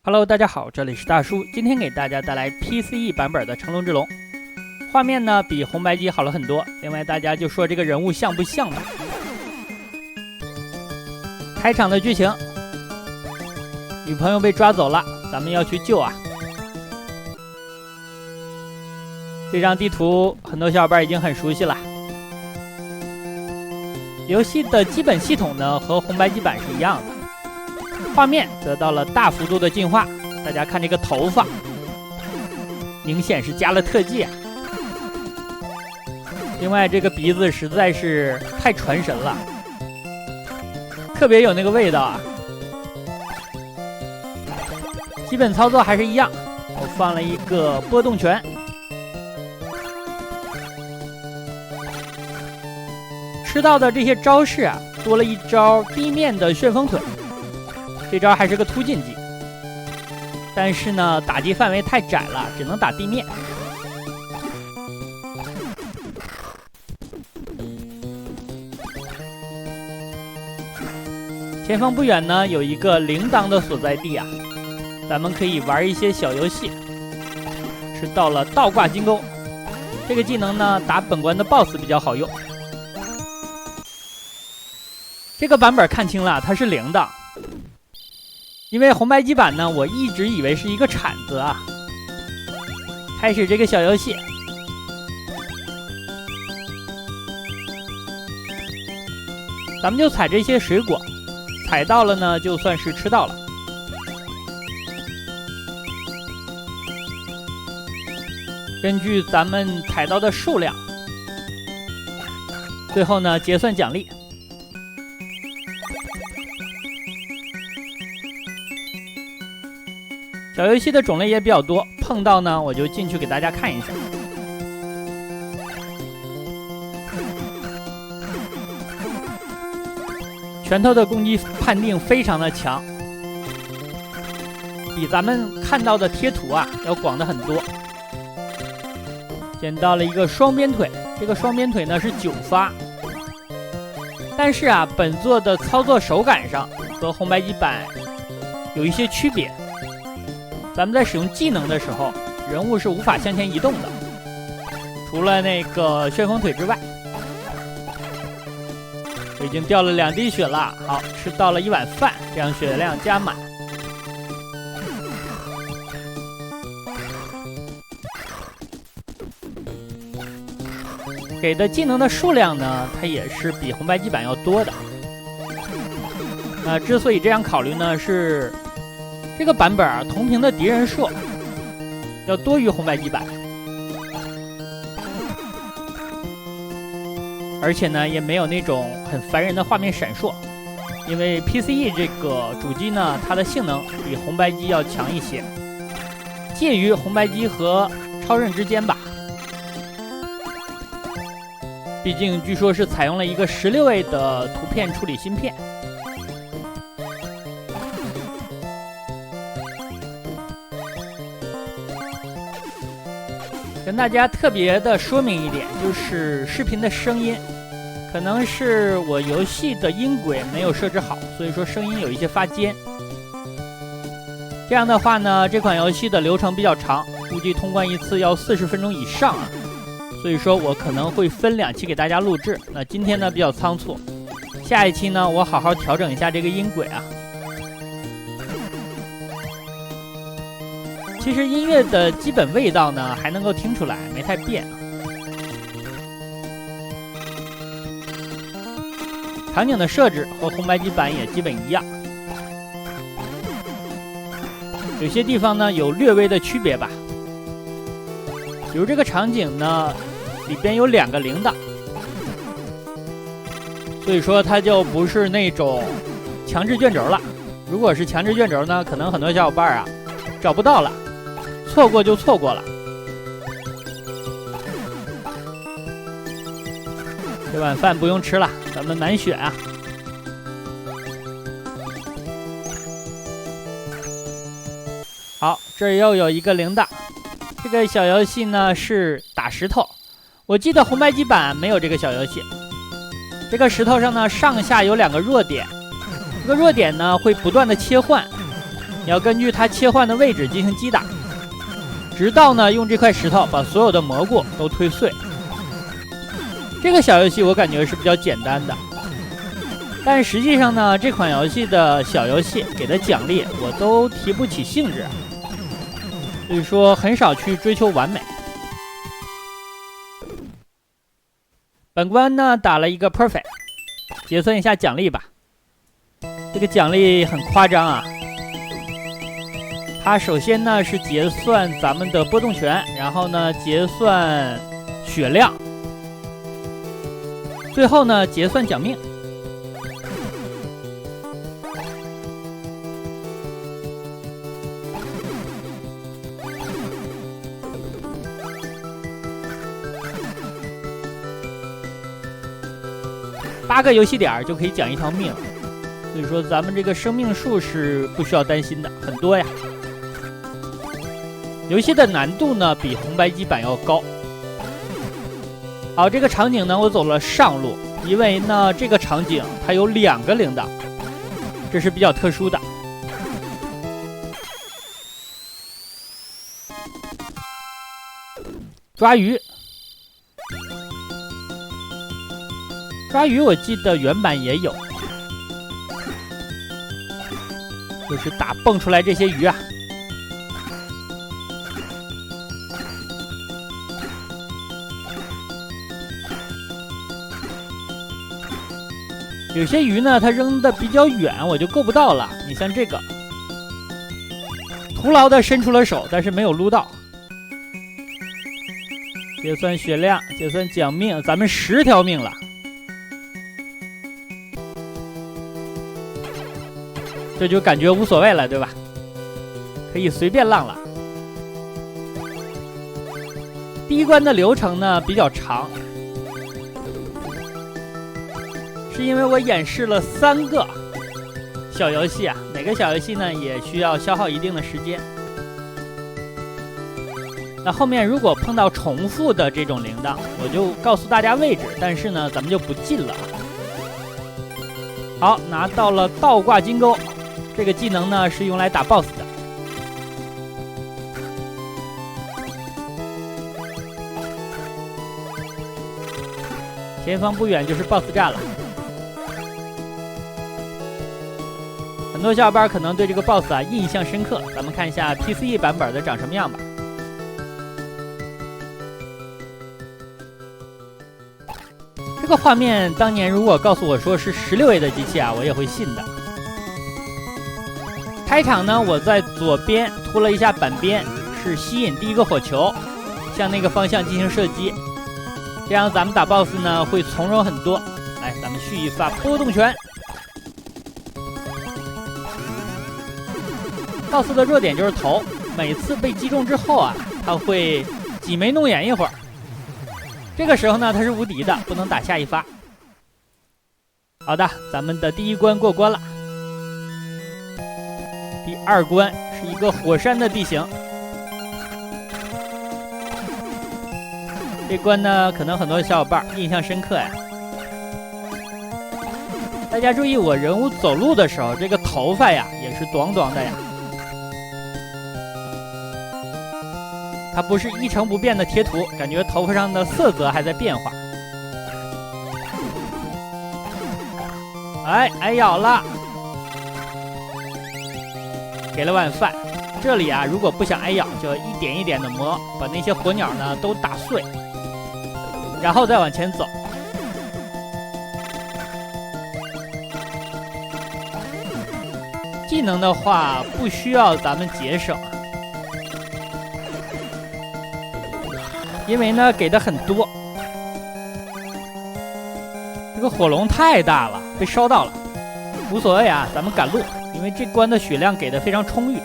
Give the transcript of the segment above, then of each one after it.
Hello， 大家好，这里是大叔，今天给大家带来 PCE 版本的成龙之龙。画面呢比红白机好了很多，另外大家就说这个人物像不像吧。开场的剧情，女朋友被抓走了，咱们要去救啊。这张地图很多小伙伴已经很熟悉了。游戏的基本系统呢和红白机版是一样的。画面得到了大幅度的进化，大家看这个头发，明显是加了特技啊。另外，这个鼻子实在是太传神了，特别有那个味道啊。基本操作还是一样，我放了一个波动拳，吃到的这些招式啊，多了一招地面的旋风腿。这招还是个突进技，但是呢，打击范围太窄了，只能打地面。前方不远呢，有一个铃铛的所在地啊，咱们可以玩一些小游戏。吃到了倒挂金钩，这个技能呢，打本关的 BOSS 比较好用。这个版本看清了，它是铃铛。因为红白机版呢，我一直以为是一个铲子啊。开始这个小游戏，咱们就采这些水果，采到了呢，就算是吃到了。根据咱们采到的数量，最后呢结算奖励。小游戏的种类也比较多，碰到呢我就进去给大家看一下。拳头的攻击判定非常的强，比咱们看到的贴图啊要广的很多。捡到了一个双边腿，这个双边腿呢是9发，但是啊本作的操作手感上和红白机版有一些区别。咱们在使用技能的时候，人物是无法向前移动的，除了那个旋风腿之外。我已经掉了2滴血了，好，吃到了1碗饭，这样血量加满。给的技能的数量呢，它也是比红白机版要多的。之所以这样考虑呢，是这个版本啊，同屏的敌人数要多于红白机版，而且呢，也没有那种很烦人的画面闪烁。因为 PCE 这个主机呢，它的性能比红白机要强一些，介于红白机和超任之间吧。毕竟据说是采用了一个16位的图片处理芯片。跟大家特别的说明一点，就是视频的声音，可能是我游戏的音轨没有设置好，所以说声音有一些发尖。这样的话呢，这款游戏的流程比较长，估计通关一次要40分钟以上啊，所以说我可能会分2期给大家录制。那今天呢比较仓促，下一期呢我好好调整一下这个音轨啊。其实音乐的基本味道呢还能够听出来，没太变啊。场景的设置和红白机版也基本一样，有些地方呢有略微的区别吧。比如这个场景呢里边有2个铃铛，所以说它就不是那种强制卷轴了。如果是强制卷轴呢，可能很多小伙伴啊找不到了，错过就错过了。这碗饭不用吃了，咱们满血啊。好，这儿又有一个铃铛。这个小游戏呢是打石头，我记得红白机版没有这个小游戏。这个石头上呢上下有2个弱点，这个弱点呢会不断的切换，你要根据它切换的位置进行击打，直到呢用这块石头把所有的蘑菇都推碎。这个小游戏我感觉是比较简单的，但实际上呢，这款游戏的小游戏给的奖励我都提不起兴致，所以说很少去追求完美。本关呢打了一个 perfect， 结算一下奖励吧。这个奖励很夸张啊！它首先呢是结算咱们的波动拳，然后呢结算血量，最后呢结算奖命。8个游戏点就可以奖一条命，所以说咱们这个生命数是不需要担心的，很多呀。游戏的难度呢比红白机版要高。好，这个场景呢我走了上路，因为呢这个场景它有2个铃铛，这是比较特殊的。抓鱼，抓鱼我记得原版也有，就是打蹦出来这些鱼啊。有些鱼呢它扔的比较远，我就够不到了。你像这个徒劳的伸出了手，但是没有撸到。结算血量，结算奖命，咱们10条命了，这就感觉无所谓了，对吧？可以随便浪了。第一关的流程呢比较长，是因为我演示了3个小游戏啊，每个小游戏呢也需要消耗一定的时间。那后面如果碰到重复的这种铃铛，我就告诉大家位置，但是呢咱们就不进了。好，拿到了倒挂金钩，这个技能呢是用来打 BOSS 的。前方不远就是 BOSS 战了。很多小伙伴可能对这个 BOSS 啊印象深刻，咱们看一下 PC 版本的长什么样吧。这个画面当年如果告诉我说是16A 的机器啊，我也会信的。开场呢，我在左边涂了一下板边，是吸引第一个火球，向那个方向进行射击，这样咱们打 BOSS 呢会从容很多。来，咱们续一发波动拳。BOSS 的弱点就是头，每次被击中之后啊，他会挤眉弄眼一会儿。这个时候呢，他是无敌的，不能打下一发。好的，咱们的第1关过关了。第2关是一个火山的地形，这关呢可能很多小伙伴印象深刻呀。大家注意，我人物走路的时候，这个头发呀也是短短的呀，它不是一成不变的贴图，感觉头发上的色泽还在变化。哎，挨咬了，给了碗饭。这里啊，如果不想挨咬，就一点一点的磨，把那些火鸟呢都打碎，然后再往前走。技能的话，不需要咱们节省，因为呢给的很多。这个火龙太大了，被烧到了，无所谓啊，咱们赶路，因为这关的血量给的非常充裕。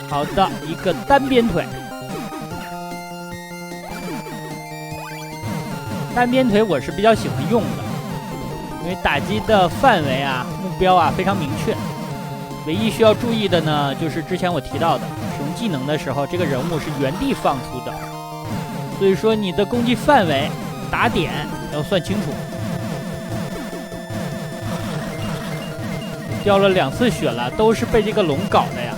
好的，一个单边腿。单边腿我是比较喜欢用的，因为打击的范围啊、目标啊非常明确。唯一需要注意的呢，就是之前我提到的，使用技能的时候，这个人物是原地放出的，所以说你的攻击范围、打点要算清楚。掉了2次血了，都是被这个龙搞的呀。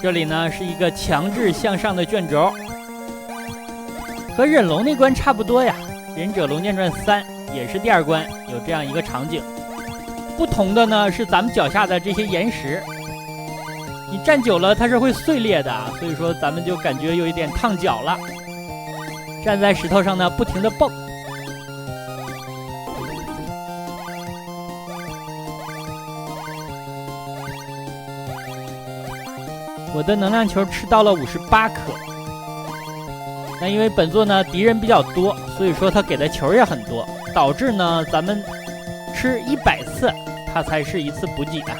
这里呢是一个强制向上的卷轴，和忍龙那关差不多呀。忍者龙剑传3也是第2关有这样一个场景，不同的呢是咱们脚下的这些岩石，你站久了它是会碎裂的，所以说咱们就感觉有一点烫脚了。站在石头上呢不停地蹦。我的能量球吃到了58颗。那因为本作呢敌人比较多，所以说他给的球也很多，导致呢咱们吃100次它才是一次补给的。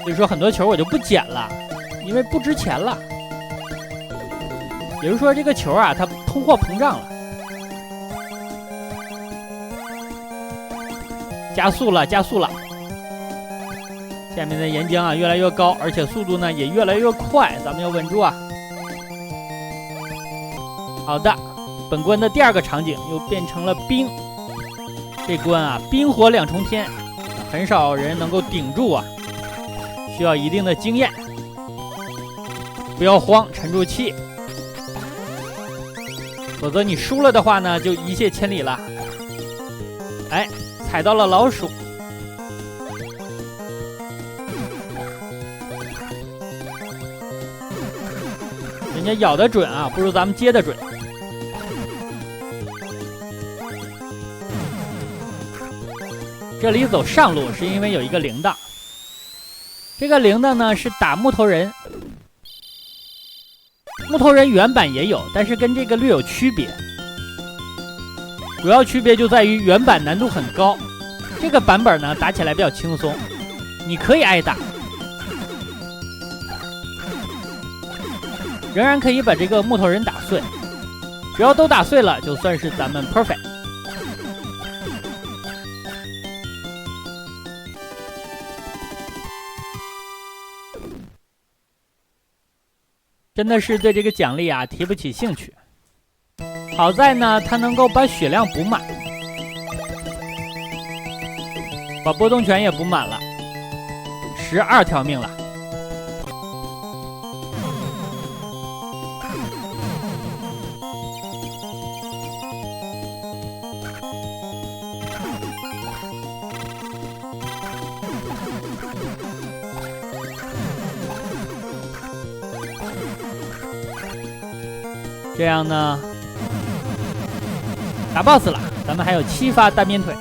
所以说很多球我就不捡了，因为不值钱了。也就是说这个球啊它通货膨胀了，加速了。下面的岩浆啊越来越高，而且速度呢也越来越快，咱们要稳住啊。好的，本关的第2个场景又变成了冰。这关啊冰火2重天，很少人能够顶住啊，需要一定的经验。不要慌，沉住气，否则你输了的话呢就一泻千里了。哎，踩到了老鼠。人家咬得准啊，不如咱们接得准。这里走上路是因为有一个铃铛，这个铃铛呢是打木头人。木头人原版也有，但是跟这个略有区别。主要区别就在于原版难度很高，这个版本呢打起来比较轻松，你可以挨打，仍然可以把这个木头人打碎。只要都打碎了，就算是咱们 perfect。真的是对这个奖励啊提不起兴趣。好在呢，它能够把血量补满，把波动拳也补满了，12条命了。这样呢，打 BOSS 了，咱们还有7发单鞭腿。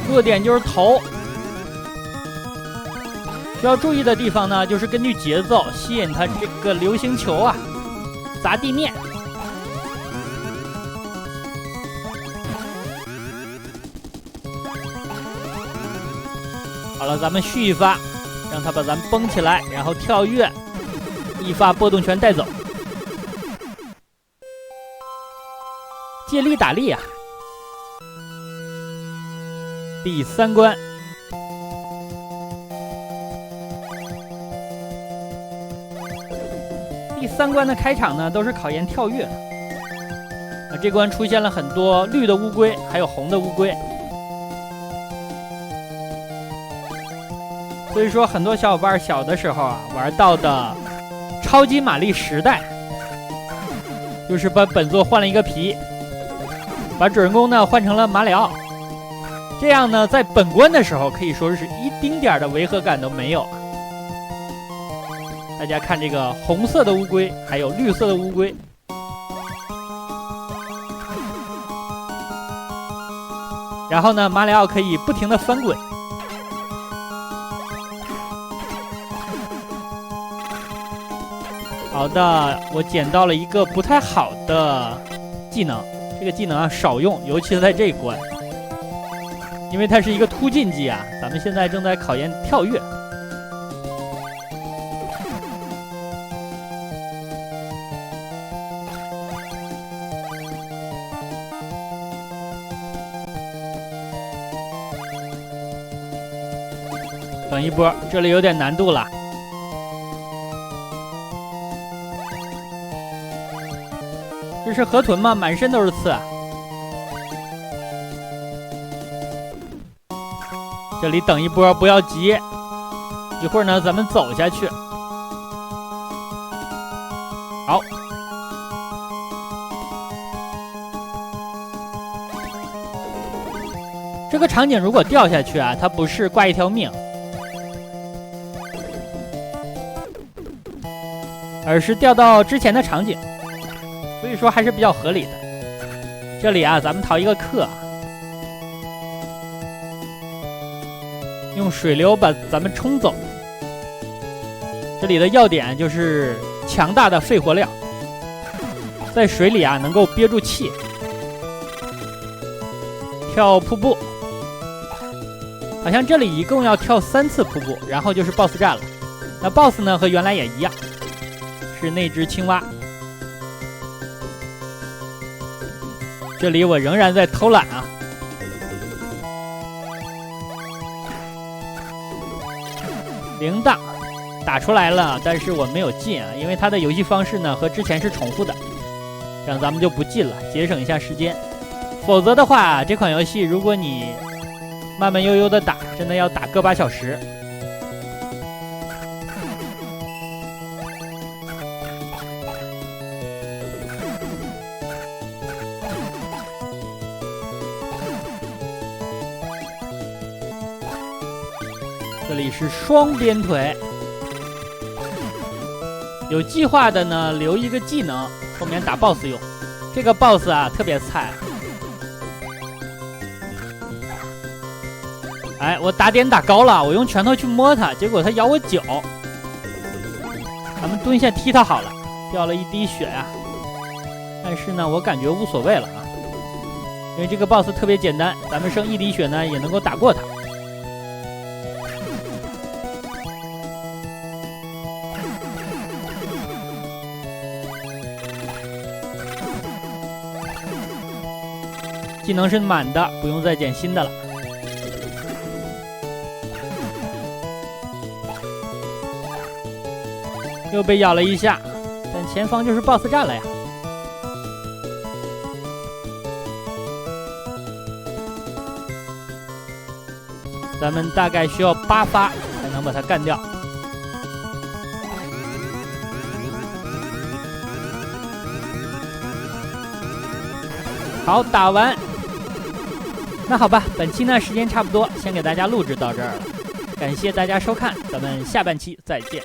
弱点就是头，需要注意的地方呢，就是根据节奏吸引它这个流星球啊，砸地面。好了，咱们续一发，让它把咱们绷起来，然后跳跃，一发波动拳带走。借力打力啊！第3关，第3关的开场呢，都是考验跳跃。这关出现了很多绿的乌龟，还有红的乌龟。所以说，很多小伙伴小的时候啊，玩到的超级玛丽时代，就是把本作换了一个皮，把主人公呢换成了马里奥。这样呢，在本关的时候可以说是一丁点的违和感都没有。大家看这个红色的乌龟，还有绿色的乌龟。然后呢，马里奥可以不停的翻滚。好的，我捡到了一个不太好的技能，这个技能啊少用，尤其是在这一关，因为它是一个突进技啊。咱们现在正在考验跳跃。等一波，这里有点难度了。是河豚吗？满身都是刺啊！这里等一波，不要急，一会儿呢咱们走下去。好，这个场景如果掉下去啊，它不是挂一条命，而是掉到之前的场景，所以说还是比较合理的。这里啊，咱们逃一个克，用水流把咱们冲走。这里的要点就是强大的肺活量，在水里啊能够憋住气。跳瀑布，好像这里一共要跳3次瀑布，然后就是 BOSS 战了。那 BOSS 呢和原来也一样，是那只青蛙。这里我仍然在偷懒啊。铃铛打出来了，但是我没有进啊，因为它的游戏方式呢和之前是重复的，这样咱们就不进了，节省一下时间。否则的话，这款游戏如果你慢慢悠悠的打，真的要打个8小时。这里是双边腿，有计划的呢留一个技能，后面打 BOSS 用。这个 BOSS 啊特别菜。哎，我打点打高了，我用拳头去摸它，结果它咬我脚。咱们蹲下踢它好了，掉了一滴血呀。但是呢，我感觉无所谓了啊，因为这个 BOSS 特别简单，咱们剩1滴血呢也能够打过它。技能是满的，不用再捡新的了。又被咬了一下，但前方就是 BOSS 战了呀。咱们大概需要8发才能把它干掉。好，打完。那好吧，本期呢时间差不多，先给大家录制到这儿了。感谢大家收看，咱们下半期再见。